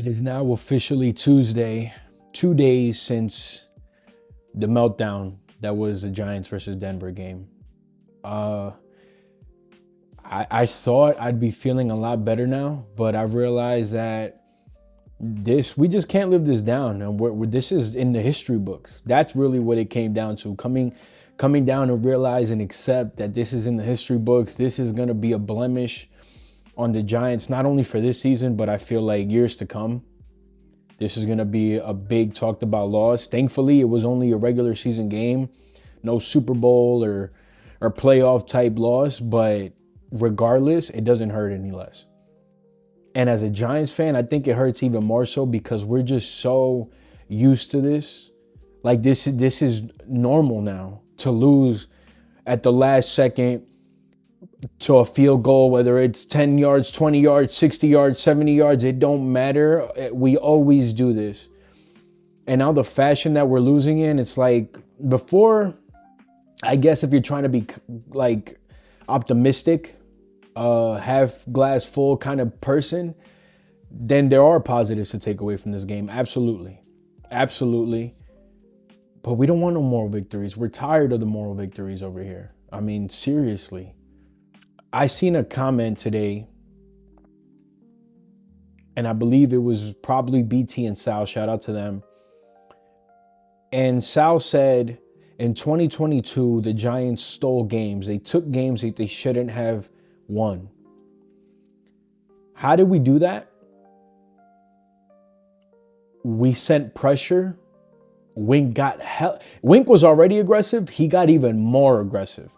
It is now officially Tuesday, 2 days since the meltdown that was the Giants versus Denver game. I thought I'd be feeling a lot better now, but I've realized that we just can't live this down, and this is in the history books. That's really what it came down to. Coming down and realize and accept that this is in the history books. This is gonna be a blemish on the Giants, not only for this season, but I feel like years to come. This is gonna be a big talked about loss. Thankfully, it was only a regular season game, no Super Bowl or playoff type loss, but regardless, it doesn't hurt any less. And as a Giants fan, I think it hurts even more so because we're just so used to this. Like this is normal now, to lose at the last second to a field goal, whether it's 10 yards, 20 yards, 60 yards, 70 yards, it don't matter. We always do this. And now the fashion that we're losing in, it's like before, I guess if you're trying to be like optimistic, half glass full kind of person, then there are positives to take away from this game. Absolutely. Absolutely. But we don't want no moral victories. We're tired of the moral victories over here. I mean, seriously. I seen a comment today, and I believe it was probably BT and Sal. Shout out to them. And Sal said, in 2022, the Giants stole games. They took games that they shouldn't have won. How did we do that? We sent pressure. Wink was already aggressive. He got even more aggressive.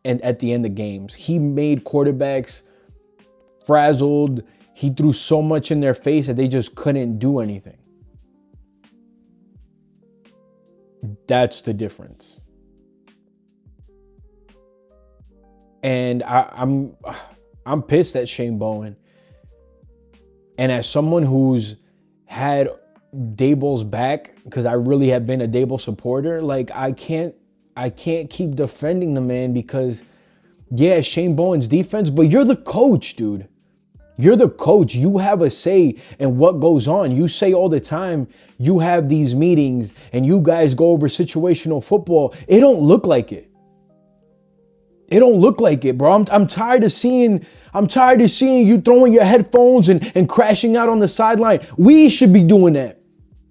And at the end of games, he made quarterbacks frazzled. He threw so much in their face that they just couldn't do anything. That's the difference. And I'm pissed at Shane Bowen. And as someone who's had Daboll's back, because I really have been a Daboll supporter, like I can't keep defending the man because, yeah, Shane Bowen's defense, but you're the coach, dude. You're the coach. You have a say in what goes on. You say all the time, you have these meetings and you guys go over situational football. It don't look like it. It don't look like it, bro. I'm tired of seeing you throwing your headphones and crashing out on the sideline. We should be doing that.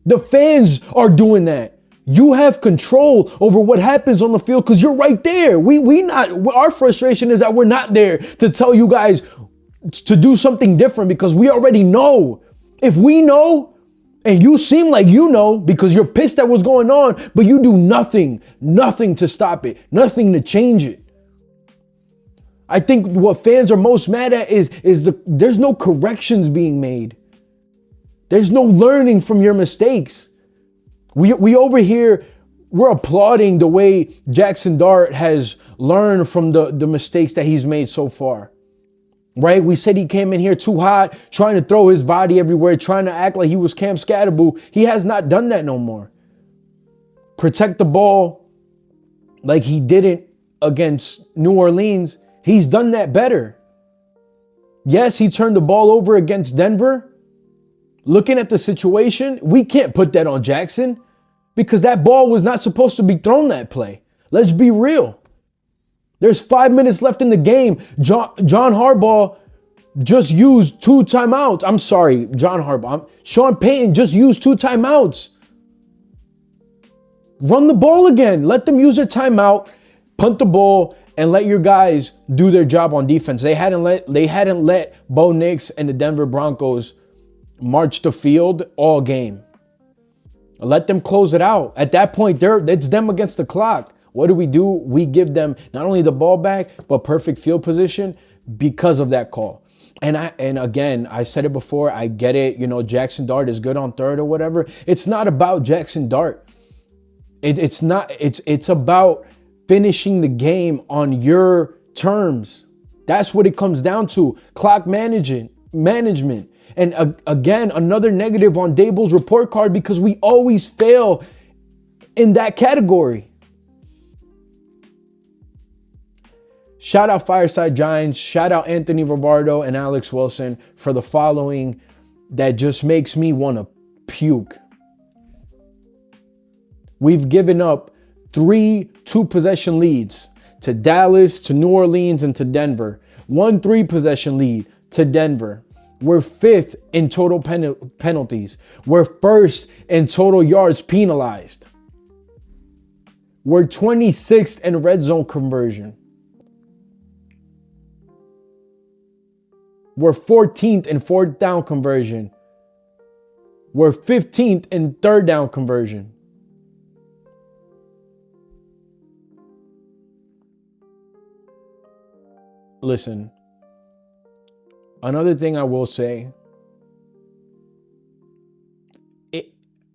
The fans are doing that. You have control over what happens on the field because you're right there. Our frustration is that we're not there to tell you guys to do something different because we already know. If we know, and you seem like you know because you're pissed at what's going on, but you do nothing to stop it, nothing to change it. I think what fans are most mad at is there's no corrections being made. There's no learning from your mistakes. We over here, we're applauding the way Jackson Dart has learned from the mistakes that he's made so far. Right? We said he came in here too hot, trying to throw his body everywhere, trying to act like he was Cam Scatterboo. He has not done that no more. Protect the ball like he didn't against New Orleans. He's done that better. Yes, he turned the ball over against Denver. Looking at the situation, we can't put that on Jackson because that ball was not supposed to be thrown that play. Let's be real. There's 5 minutes left in the game. John Harbaugh just used 2 timeouts. I'm sorry, John Harbaugh. Sean Payton just used 2 timeouts. Run the ball again. Let them use their timeout, punt the ball, and let your guys do their job on defense. They hadn't let Bo Nix and the Denver Broncos march the field all game. Let them close it out. At that point, it's them against the clock. What do? We give them not only the ball back, but perfect field position because of that call. And again, I said it before, I get it. You know, Jackson Dart is good on third or whatever. It's not about Jackson Dart. It's not. It's about finishing the game on your terms. That's what it comes down to. Clock management. And again, another negative on Daboll's report card because we always fail in that category. Shout out Fireside Giants. Shout out Anthony Rivardo and Alex Wilson for the following that just makes me want to puke. We've given up 3 2-possession leads to Dallas, to New Orleans, and to Denver. 1 3-possession lead to Denver. We're 5th in total penalties. We're 1st in total yards penalized. We're 26th in red zone conversion. We're 14th in 4th down conversion. We're 15th in 3rd down conversion. Listen, another thing I will say,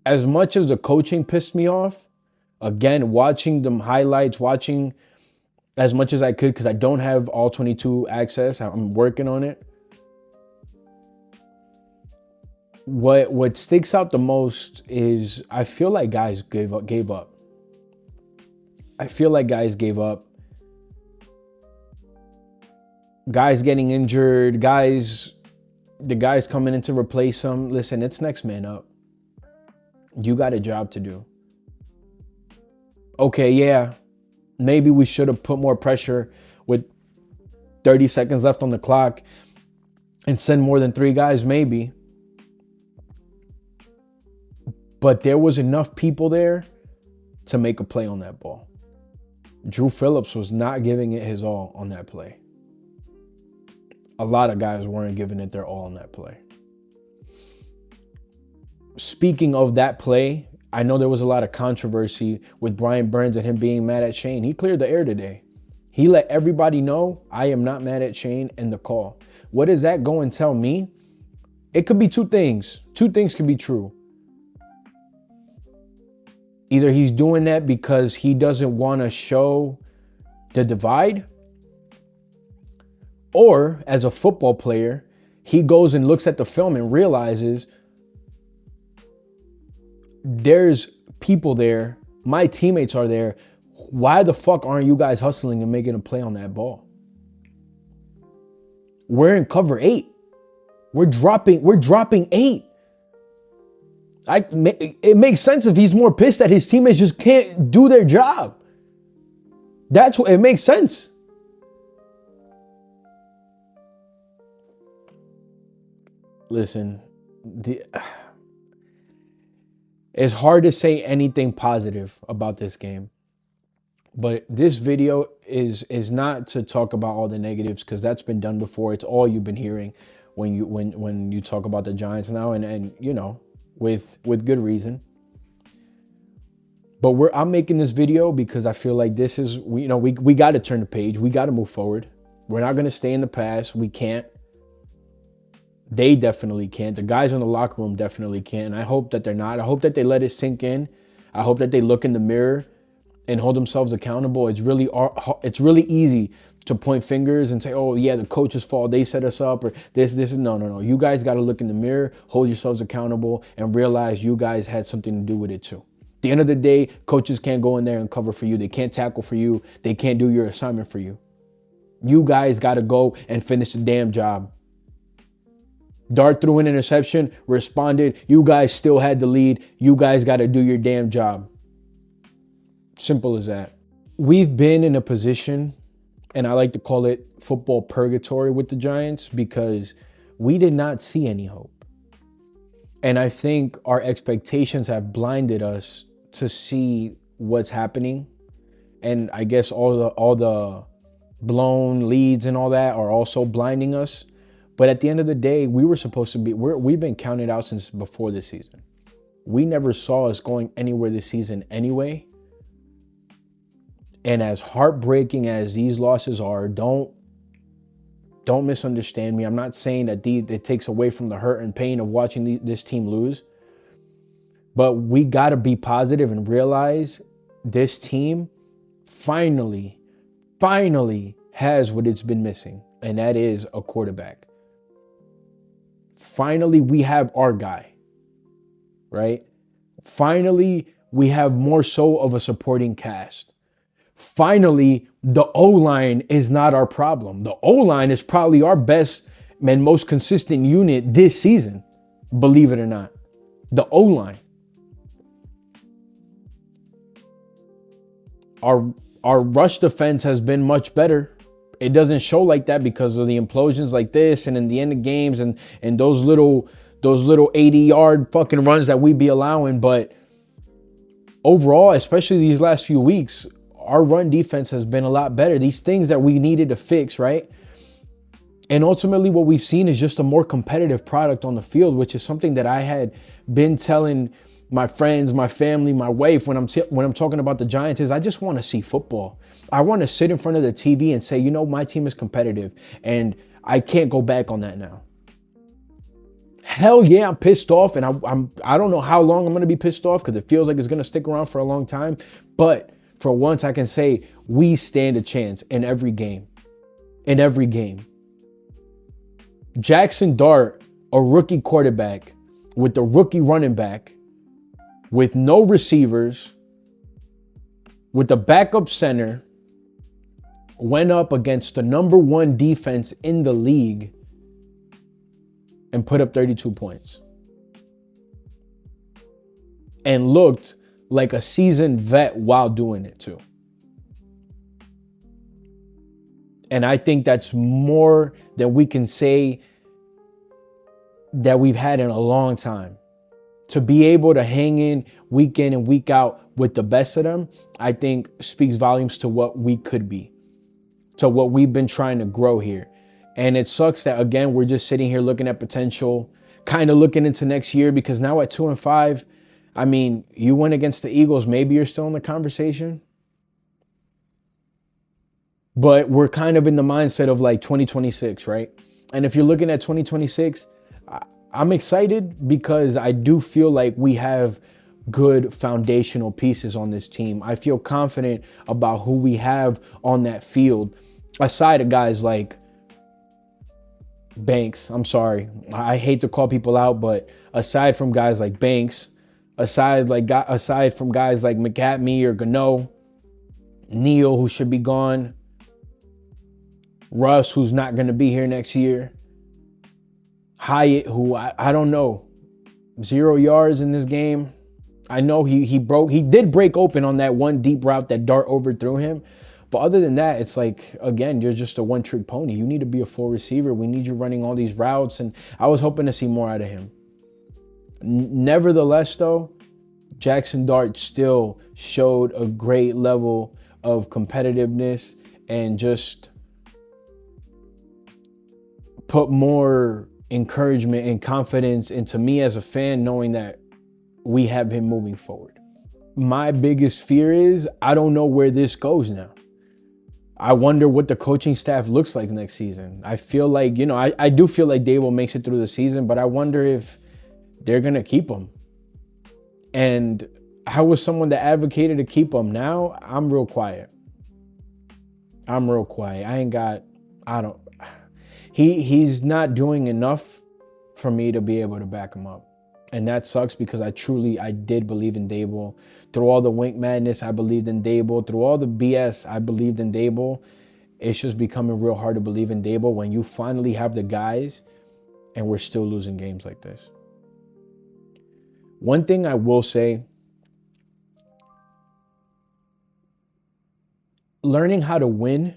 as much as the coaching pissed me off, again, watching them highlights, watching as much as I could, because I don't have all 22 access. I'm working on it. What sticks out the most is I feel like guys gave up. I feel like guys gave up. Guys getting injured, the guys coming in to replace them. Listen, it's next man up. You got a job to do. Okay, yeah, maybe we should have put more pressure with 30 seconds left on the clock and send more than 3 guys, maybe. But there was enough people there to make a play on that ball. Drew Phillips was not giving it his all on that play. A lot of guys weren't giving it their all on that play. Speaking of that play, I know there was a lot of controversy with Brian Burns and him being mad at Shane. He cleared the air today. He let everybody know, I am not mad at Shane and the call. What does that go and tell me? It could be 2 things. 2 things could be true. Either he's doing that because he doesn't want to show the divide, or as a football player, he goes and looks at the film and realizes there's people there. My teammates are there. Why the fuck aren't you guys hustling and making a play on that ball? We're in cover 8. We're dropping 8. It makes sense if he's more pissed that his teammates just can't do their job. That's what it makes sense. Listen, it's hard to say anything positive about this game. But this video is not to talk about all the negatives, because that's been done before. It's all you've been hearing when you talk about the Giants now, and you know, with good reason. But I'm making this video because I feel like this is, we got to turn the page. We got to move forward. We're not going to stay in the past. We can't. They definitely can't. The guys in the locker room definitely can't. And I hope that they're not. I hope that they let it sink in. I hope that they look in the mirror and hold themselves accountable. It's really easy to point fingers and say, oh yeah, the coach's fault, they set us up, or this is no. You guys got to look in the mirror, hold yourselves accountable, and realize you guys had something to do with it too. At the end of the day, coaches can't go in there and cover for you. They can't tackle for you. They can't do your assignment for you. You guys got to go and finish the damn job. Dart threw an interception, responded. You guys still had the lead. You guys got to do your damn job. Simple as that. We've been in a position, and I like to call it football purgatory with the Giants, because we did not see any hope. And I think our expectations have blinded us to see what's happening. And I guess all the blown leads and all that are also blinding us. But at the end of the day, we were supposed to be, we've been counted out since before this season. We never saw us going anywhere this season anyway. And as heartbreaking as these losses are, don't misunderstand me. I'm not saying that it takes away from the hurt and pain of watching this team lose. But we got to be positive and realize this team finally has what it's been missing. And that is a quarterback. Finally, we have our guy, right? Finally, we have more so of a supporting cast. Finally, the O-line is not our problem. The O-line is probably our best and most consistent unit this season. believe it or not. The O-line. Our rush defense has been much better. It doesn't show like that because of the implosions like this and in the end of games and those little 80-yard fucking runs that we be allowing. But overall, especially these last few weeks, our run defense has been a lot better. These things that we needed to fix, right? And ultimately what we've seen is just a more competitive product on the field, which is something that I had been telling my friends, my family, my wife when I'm talking about the Giants is I just want to see football. I want to sit in front of the TV and say, you know, my team is competitive and I can't go back on that now. Hell yeah, I'm pissed off, and I don't know how long I'm going to be pissed off because it feels like it's going to stick around for a long time. But for once, I can say we stand a chance in every game. In every game. Jackson Dart, a rookie quarterback with a rookie running back, with no receivers, with a backup center, went up against the number one defense in the league and put up 32 points. And looked like a seasoned vet while doing it too. And I think that's more than we can say that we've had in a long time. To be able to hang in week in and week out with the best of them, I think speaks volumes to what we could be, to what we've been trying to grow here. And it sucks that, again, we're just sitting here looking at potential, kind of looking into next year, because now at 2-5, I mean, you went against the Eagles. Maybe you're still in the conversation. But we're kind of in the mindset of like 2026, right? And if you're looking at 2026, I'm excited because I do feel like we have good foundational pieces on this team. I feel confident about who we have on that field, aside of guys like Banks. I'm sorry, I hate to call people out, but aside from guys like Banks, aside from guys like McCatney or Gano, Neal, who should be gone, Russ, who's not going to be here next year, Hyatt, who I don't know, 0 yards in this game. I know he did break open on that one deep route that Dart overthrew him. But other than that, it's like, again, you're just a one-trick pony. You need to be a full receiver. We need you running all these routes. And I was hoping to see more out of him. Nevertheless, though, Jackson Dart still showed a great level of competitiveness and just put more encouragement and confidence into me as a fan, knowing that we have him moving forward. My biggest fear is I don't know where this goes now. I wonder what the coaching staff looks like next season. I feel like, I do feel like Dable makes it through the season, but I wonder if they're going to keep him. And I was someone that advocated to keep him. Now I'm real quiet. He's not doing enough for me to be able to back him up. And that sucks because I did believe in Dable. Through all the wink madness, I believed in Dable. Through all the BS, I believed in Dable. It's just becoming real hard to believe in Dable when you finally have the guys and we're still losing games like this. One thing I will say, learning how to win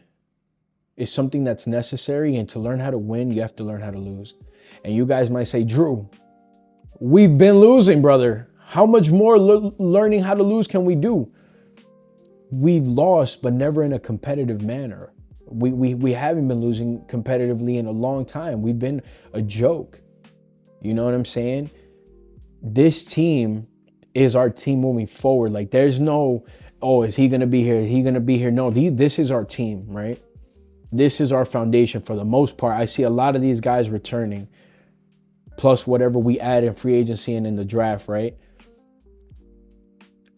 is something that's necessary. And to learn how to win, you have to learn how to lose. And you guys might say, Drew, we've been losing, brother. How much more learning how to lose can we do? We've lost, but never in a competitive manner. We haven't been losing competitively in a long time. We've been a joke. You know what I'm saying? This team is our team moving forward. Like, there's no, oh, is he going to be here? Is he going to be here? No, this is our team, right? This is our foundation for the most part. I see a lot of these guys returning, plus whatever we add in free agency and in the draft, right?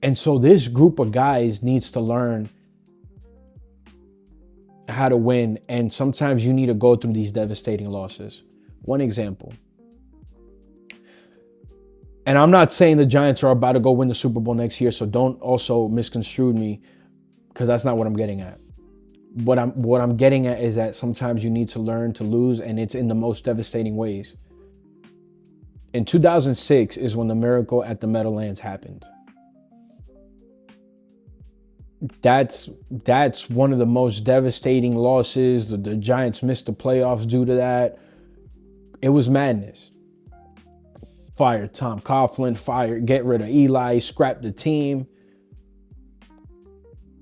And so this group of guys needs to learn how to win. And sometimes you need to go through these devastating losses. One example. And I'm not saying the Giants are about to go win the Super Bowl next year, so don't also misconstrue me, because that's not what I'm getting at. What I'm getting at is that sometimes you need to learn to lose, and it's in the most devastating ways. In 2006 is when the miracle at the Meadowlands happened. That's one of the most devastating losses. The Giants missed the playoffs due to that. It was madness. Fire Tom Coughlin, get rid of Eli, scrap the team.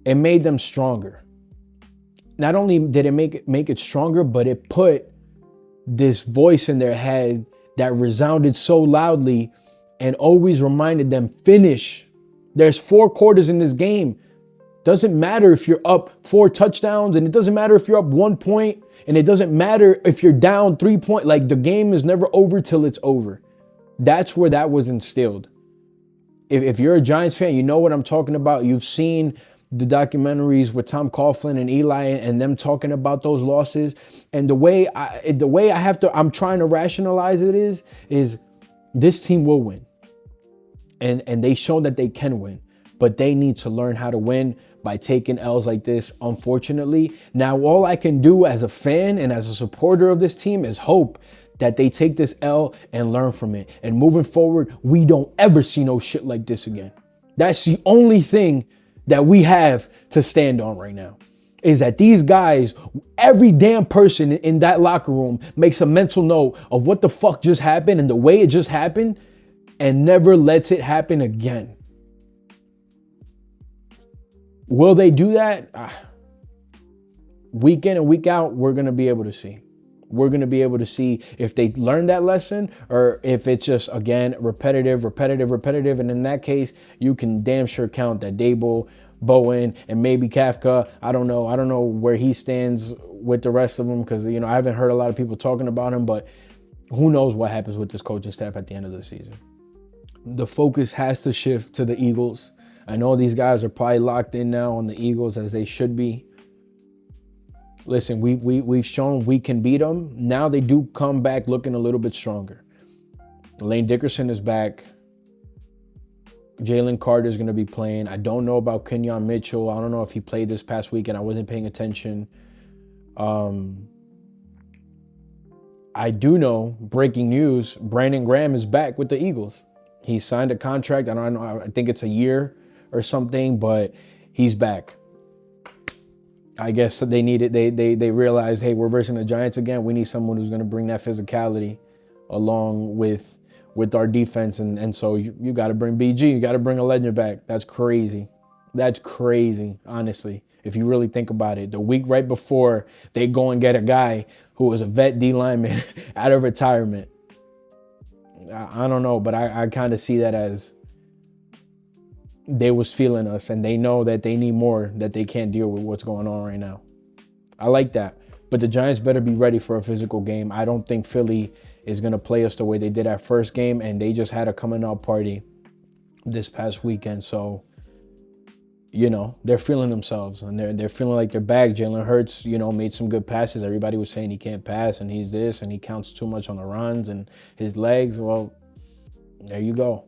It made them stronger. Not only did it make it stronger, but it put this voice in their head that resounded so loudly and always reminded them, finish. There's 4 quarters in this game. Doesn't matter if you're up 4 touchdowns, and it doesn't matter if you're up 1 point, and it doesn't matter if you're down 3 points. Like, the game is never over till it's over. That's where that was instilled. If you're a Giants fan, you know what I'm talking about. You've seen the documentaries with Tom Coughlin and Eli and them talking about those losses. And the way I'm trying to rationalize it is this team will win. And they show that they can win. But they need to learn how to win by taking L's like this, unfortunately. Now, all I can do as a fan and as a supporter of this team is hope that they take this L and learn from it. And moving forward, we don't ever see no shit like this again. That's the only thing that we have to stand on right now, is that these guys, every damn person in that locker room makes a mental note of what the fuck just happened and the way it just happened, and never lets it happen again. Will they do that? Week in and week out, we're going to be able to see. We're going to be able to see if they learn that lesson or if it's just, again, repetitive. And in that case, you can damn sure count that Dable, Bowen, and maybe Kafka. I don't know where he stands with the rest of them because, I haven't heard a lot of people talking about him, but who knows what happens with this coaching staff at the end of the season. The focus has to shift to the Eagles. I know these guys are probably locked in now on the Eagles as they should be. Listen, we've shown we can beat them. Now they do come back looking a little bit stronger. Lane Dickerson is back. Jalen Carter is going to be playing. I don't know about Kenyon Mitchell. I don't know if he played this past weekend. I wasn't paying attention. I do know, breaking news, Brandon Graham is back with the Eagles. He signed a contract. I don't know. I think it's a year or something, but he's back. I guess they needed. They realized, hey, we're versing the Giants again. We need someone who's going to bring that physicality along with our defense, and so you got to bring BG. You got to bring a legend back. That's crazy. That's crazy, honestly. If you really think about it, the week right before they go and get a guy who was a vet D lineman out of retirement. I don't know, but I kind of see that as they was feeling us and they know that they need more, that they can't deal with what's going on right now. I like that. But the Giants better be ready for a physical game. I don't think Philly is going to play us the way they did our first game, and they just had a coming out party this past weekend. So, they're feeling themselves and they're feeling like they're back. Jalen Hurts, made some good passes. Everybody was saying he can't pass and he's this and he counts too much on the runs and his legs. Well, there you go.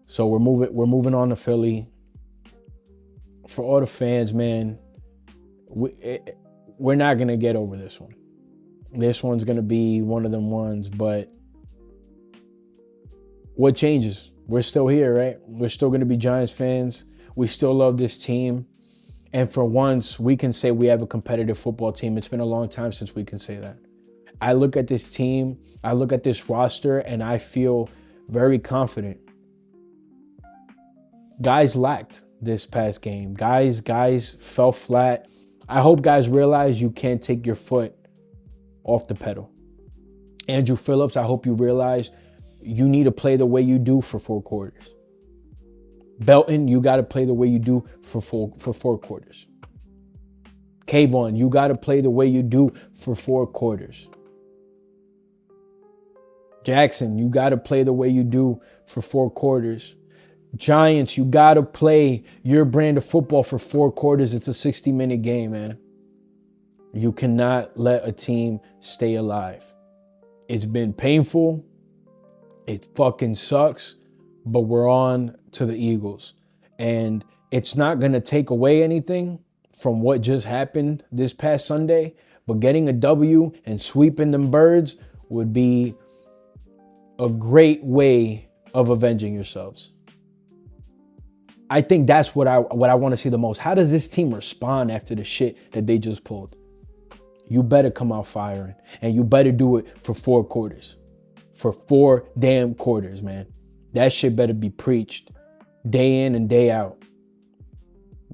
So we're moving on to Philly. For all the fans, man, we're not going to get over this one. This one's going to be one of them ones, but what changes? We're still here, right? We're still going to be Giants fans. We still love this team. And for once, we can say we have a competitive football team. It's been a long time since we can say that. I look at this team, I look at this roster, and I feel very confident. Guys lacked this past game. Guys fell flat. I hope guys realize you can't take your foot off the pedal. Andrew Phillips, I hope you realize you need to play the way you do for 4 quarters. Belton, you got to play the way you do for 4 quarters. Kayvon, you got to play the way you do for 4 quarters. Jackson, you got to play the way you do for 4 quarters. Giants, you got to play your brand of football for 4 quarters. It's a 60-minute game, man. You cannot let a team stay alive. It's been painful. It fucking sucks, but we're on to the Eagles. And it's not going to take away anything from what just happened this past Sunday, but getting a W and sweeping them birds would be a great way of avenging yourselves. I think that's what I want to see the most. How does this team respond after the shit that they just pulled? You better come out firing, and you better do it for 4 quarters. For 4 damn quarters, man. That shit better be preached day in and day out.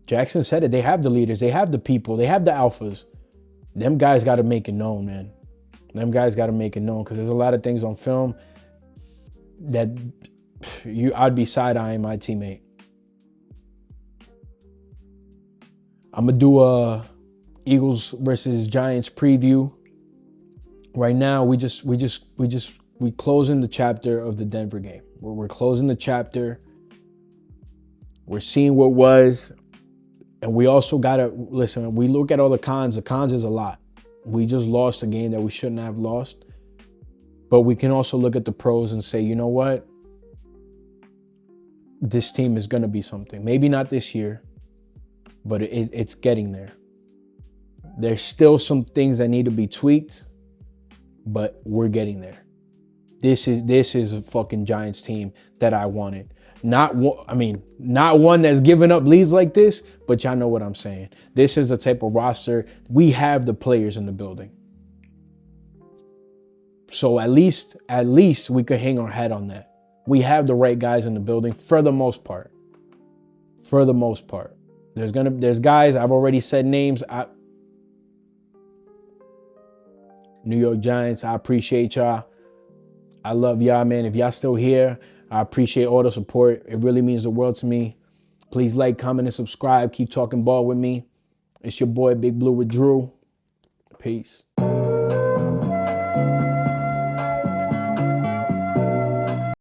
Jackson said it. They have the leaders. They have the people. They have the alphas. Them guys got to make it known, man. Them guys got to make it known, because there's a lot of things on film that I'd be side-eyeing my teammate. I'm going to do a Eagles versus Giants preview. Right now, we closing the chapter of the Denver game. We're closing the chapter. We're seeing what was. And we also got to, listen, we look at all the cons. The cons is a lot. We just lost a game that we shouldn't have lost. But we can also look at the pros and say, you know what? This team is going to be something. Maybe not this year, but it's getting there. There's still some things that need to be tweaked, but we're getting there. This is a fucking Giants team that I wanted. Not one that's giving up leads like this, but y'all know what I'm saying. This is the type of roster. We have the players in the building. So at least we could hang our hat on that. We have the right guys in the building for the most part. For the most part. There's guys, I've already said names. New York Giants, I appreciate y'all. I love y'all, man. If y'all still here, I appreciate all the support. It really means the world to me. Please like, comment, and subscribe. Keep talking ball with me. It's your boy, Big Blue with Drew. Peace.